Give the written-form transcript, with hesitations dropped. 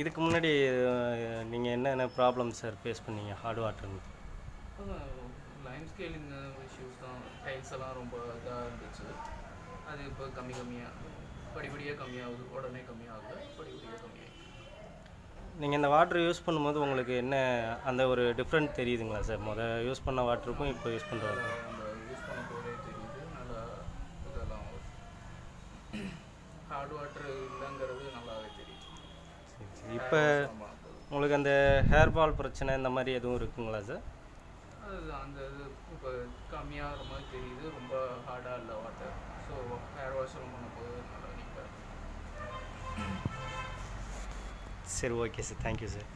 இதுக்கு முன்னாடி நீங்கள் என்னென்ன ப்ராப்ளம்ஸ் சார் ஃபேஸ் பண்ணீங்க ஹார்ட் வாட்டர்னு? லைம் ஸ்கேலிங் இஷ்யூஸ் தான். டைல்ஸ் எல்லாம் ரொம்ப இதாக இருந்துச்சு. அது இப்போ கம்மியாக படிப்படியாக கம்மியாகுது. உடனே கம்மியாகுது, படிப்படியாக கம்மியாகுது. நீங்கள் இந்த வாட்டர் யூஸ் பண்ணும்போது உங்களுக்கு என்ன அந்த ஒரு டிஃப்ரெண்ட் தெரியுதுங்களா சார்? யூஸ் பண்ண வாட்டருக்கும் இப்போ யூஸ் பண்ணுற வாட்டர் நம்ம யூஸ் பண்ண போதே தெரியுது. நல்லா இதெல்லாம் ஹார்ட் வாட்டர் இல்லைங்கிறது நல்லாவே தெரியுது. சரி சரி. இப்போ உங்களுக்கு அந்த ஹேர் ஃபால் பிரச்சனை இந்த மாதிரி எதுவும் இருக்குங்களா சார்? அது அந்த இது இப்போ கம்மியாகிற மாதிரி தெரியுது. ரொம்ப ஹார்டாக இல்லை வாட்டர். ஸோ ஹேர் வாஷ்லாம் பண்ண போது நல்லா நீட்டாக. சரி, ஓகே சார். Thank you sir.